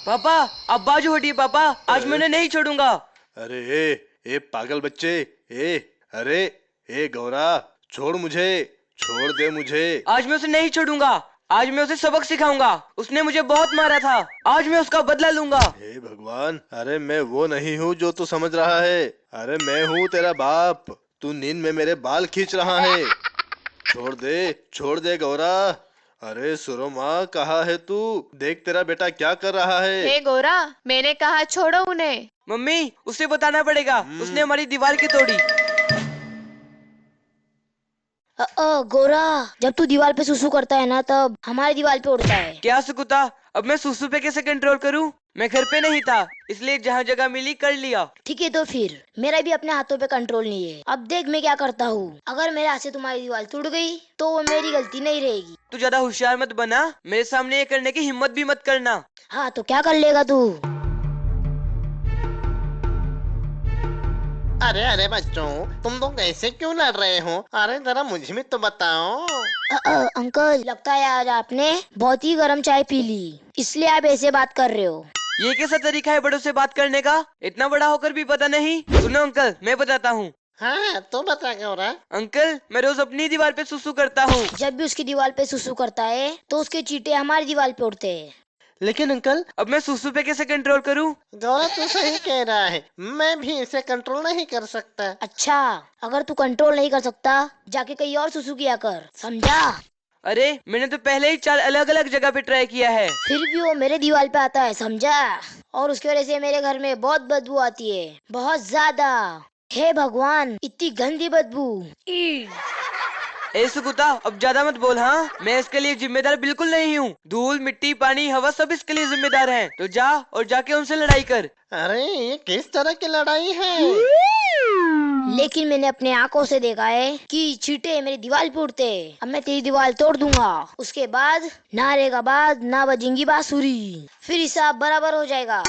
पापा अब बाजू हटिए पापा, आज मैं उन्हें नहीं छोड़ूंगा। अरे ए पागल बच्चे, ए अरे ए गौरा, छोड़ मुझे, छोड़ दे मुझे। आज मैं उसे नहीं छोड़ूंगा, आज मैं उसे सबक सिखाऊंगा। उसने मुझे बहुत मारा था, आज मैं उसका बदला लूंगा। हे भगवान, अरे मैं वो नहीं हूँ जो तू समझ रहा है। अरे मैं हूँ तेरा बाप। तू नींद में मेरे बाल खींच रहा है। छोड़ दे गौरा। अरे सुरमा, कहाँ है तू? देख तेरा बेटा क्या कर रहा है। हे गोरा, मैंने कहा छोड़ो उन्हें। मम्मी उसे बताना पड़ेगा, उसने हमारी दीवार की तोड़ी। गोरा, जब तू दीवार पे सुसु करता है ना तब हमारी दीवार पे उड़ता है। क्या सुकुता, अब मैं सुसु पे कैसे कंट्रोल करूं? मैं घर पे नहीं था, इसलिए जहाँ जगह मिली कर लिया। ठीक है तो फिर मेरा भी अपने हाथों पे कंट्रोल नहीं है। अब देख मैं क्या करता हूँ। अगर मेरे हाथ से तुम्हारी दीवार टूट गई तो वो मेरी गलती नहीं रहेगी। तू ज्यादा होशियार मत बना, मेरे सामने ये करने की हिम्मत भी मत करना। हाँ तो क्या कर लेगा तू? अरे अरे बच्चों, तुम लोग ऐसे क्यों लड़ रहे हो? अरे जरा मुझे भी तो बताओ। अंकल, लगता है आज आपने बहुत ही गर्म चाय पी ली, इसलिए आप ऐसे बात कर रहे हो। ये कैसा तरीका है बड़ों से बात करने का? इतना बड़ा होकर भी पता नहीं। सुनो अंकल, मैं बताता हूँ। हाँ तो बता गौरा। अंकल, मैं रोज अपनी दीवार पे सुसु करता हूँ। जब भी उसकी दीवार पे सुसु करता है तो उसके चींटे हमारी दीवार पे उड़ते हैं। लेकिन अंकल, अब मैं सुसु पे कैसे कंट्रोल करूँ? गौरा तो सही कह रहा है, मैं भी इसे कंट्रोल नहीं कर सकता। अच्छा, अगर तू कंट्रोल नहीं कर सकता जाके कहीं और सुसु किया कर, समझा? अरे मैंने तो पहले ही 4 अलग अलग जगह पे ट्राई किया है। फिर भी वो मेरे दीवार पे आता है, समझा? और उसकी वजह से मेरे घर में बहुत बदबू आती है, बहुत ज्यादा। हे भगवान, इतनी गंदी बदबू। ई! ए सुकुता, अब ज्यादा मत बोल। हाँ, मैं इसके लिए जिम्मेदार बिल्कुल नहीं हूँ। धूल मिट्टी पानी हवा सब इसके लिए जिम्मेदार हैं। तो जा और जाके उनसे लड़ाई कर। अरे ये किस तरह की लड़ाई है? लेकिन मैंने अपने आंखों से देखा है कि चींटे मेरी दीवार पे उड़ते हैं। अब मैं तेरी दीवार तोड़ दूंगा, उसके बाद ना रहेगा बाद ना बजेंगी बांसुरी, फिर हिसाब बराबर हो जाएगा।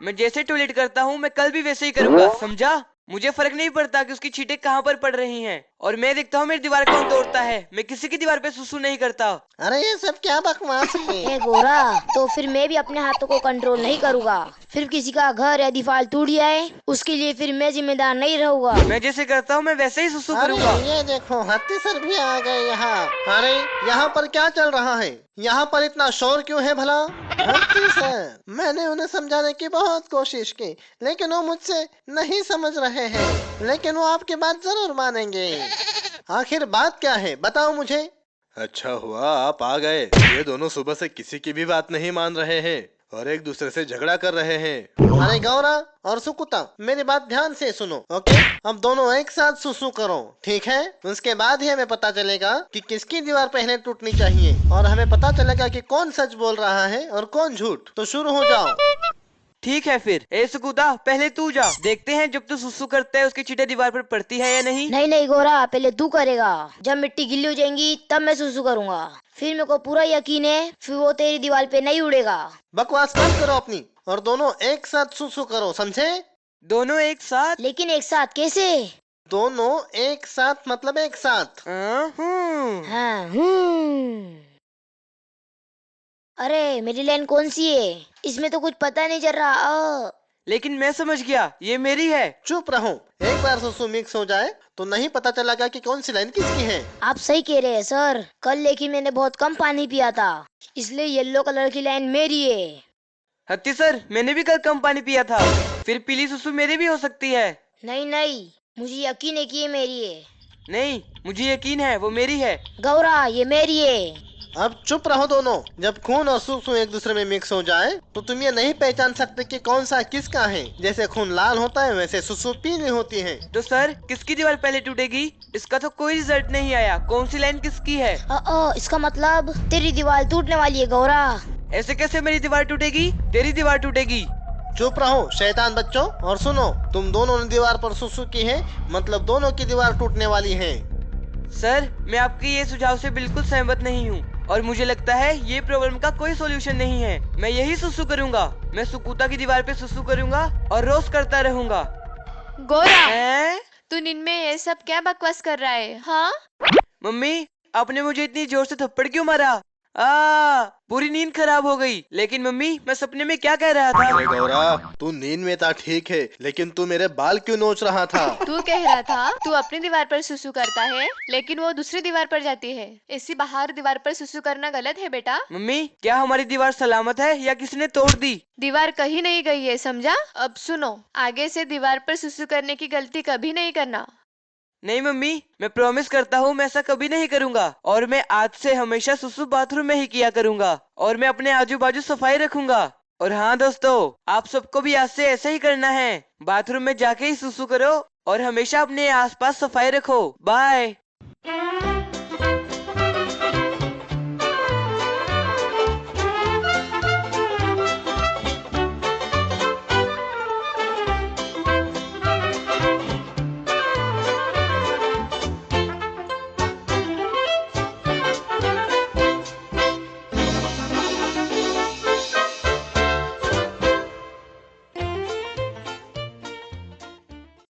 मैं जैसे टॉयलेट करता हूँ मैं कल भी वैसे ही करूंगा, समझा? मुझे फर्क नहीं पड़ता कि उसकी छींटे कहाँ पर पड़ रही हैं। और मैं देखता हूँ मेरी दीवार कौन तोड़ता है। मैं किसी की दीवार पे सुसु नहीं करता। अरे ये सब क्या बकवास है? ए गोरा, तो फिर मैं भी अपने हाथों को कंट्रोल नहीं करूँगा। फिर किसी का घर या दीवार टूट जाए उसके लिए फिर मैं जिम्मेदार नहीं रहूंगा। मैं जैसे करता हूँ मैं वैसे ही सुसु अरे करूंगा। ये देखो, हत्ती सर भी आ गए यहाँ। अरे यहाँ पर क्या चल रहा है? यहाँ पर इतना शोर क्यों है भला? हत्ती सर, मैंने उन्हें समझाने की बहुत कोशिश की, लेकिन वो मुझसे नहीं समझ रहे हैं। लेकिन वो आपकी बात जरूर मानेंगे। आखिर बात क्या है, बताओ मुझे। अच्छा हुआ आप आ गए। ये दोनों सुबह से किसी की भी बात नहीं मान रहे हैं और एक दूसरे से झगड़ा कर रहे हैं। अरे गौरा और सुकुता, मेरी बात ध्यान से सुनो, ओके? अब दोनों एक साथ सुसु करो, ठीक है? उसके बाद ही हमें पता चलेगा कि किसकी दीवार पहले टूटनी चाहिए, और हमें पता चलेगा कि कौन सच बोल रहा है और कौन झूठ। तो शुरू हो जाओ। ठीक है फिर। ए सुकुता, पहले तू जा, देखते हैं जब तू सुसु करता है उसकी चींटे दीवार पर पड़ती है या नहीं। नहीं नहीं गोरा, पहले तू करेगा। जब मिट्टी गिल्ली हो जाएंगी तब मैं सुसु करूंगा। फिर मेरे को पूरा यकीन है फिर वो तेरी दीवार पे नहीं उड़ेगा। बकवास बंद करो अपनी, और दोनों एक साथ सुसु करो, समझे? दोनों एक साथ? लेकिन एक साथ कैसे? दोनों एक साथ मतलब एक साथ। हाँ, अरे मेरी लाइन कौन सी है? इसमें तो कुछ पता नहीं चल रहा। लेकिन मैं समझ गया, ये मेरी है। चुप रहो, एक बार सुसु मिक्स हो जाए तो नहीं पता चलेगा कि कौन सी लाइन किसकी है। आप सही कह रहे हैं सर। कल लेकिन मैंने बहुत कम पानी पिया था, इसलिए येलो कलर की लाइन मेरी है। हत्ती सर, मैंने भी कल कम पानी पिया था, फिर पीली सुसु मेरी भी हो सकती है। नहीं नहीं, मुझे यकीन है कि ये मेरी है। नहीं, मुझे यकीन है वो मेरी है। गौरा, ये मेरी है। अब चुप रहो दोनों। जब खून और सुसु एक दूसरे में मिक्स हो जाए तो तुम ये नहीं पहचान सकते कि कौन सा किसका है। जैसे खून लाल होता है वैसे सुसु पीली होती है। तो सर, किसकी दीवार पहले टूटेगी? इसका तो कोई रिजल्ट नहीं आया। कौन सी लाइन किसकी है? इसका मतलब तेरी दीवार टूटने वाली है गौरा। ऐसे कैसे मेरी दीवार टूटेगी? तेरी दीवार टूटेगी। चुप रहो शैतान बच्चों, और सुनो, तुम दोनों ने दीवार पर सुसु की है, मतलब दोनों की दीवार टूटने वाली है। सर, मैं आपके ये सुझाव से बिल्कुल सहमत नहीं हूँ और मुझे लगता है ये प्रॉब्लम का कोई सॉल्यूशन नहीं है। मैं यही सुसु करूंगा। मैं सुकुता की दीवार पे सुसु करूंगा और रोज करता रहूंगा। गोरा, तू नींद में ये सब क्या बकवास कर रहा है? हाँ मम्मी, आपने मुझे इतनी जोर से थप्पड़ क्यों मारा? पूरी नींद खराब हो गई। लेकिन मम्मी, मैं सपने में क्या कह रहा था? अरे गौरा, तू नींद में था ठीक है, लेकिन तू मेरे बाल क्यों नोच रहा था? तू कह रहा था तू अपनी दीवार पर सुसु करता है, लेकिन वो दूसरी दीवार पर जाती है। इसी बाहर दीवार पर सुसु करना गलत है बेटा। मम्मी, क्या हमारी दीवार सलामत है या किसी ने तोड़ दी? दीवार कहीं नहीं गई है, समझा? अब सुनो, आगे से दीवार पर सुसु करने की गलती कभी नहीं करना। नहीं मम्मी, मैं प्रॉमिस करता हूँ मैं ऐसा कभी नहीं करूँगा। और मैं आज से हमेशा सुसु बाथरूम में ही किया करूँगा। और मैं अपने आजू बाजू सफाई रखूंगा। और हाँ दोस्तों, आप सबको भी आज से ऐसे ही करना है। बाथरूम में जाके ही सुसु करो और हमेशा अपने आसपास सफाई रखो। बाय।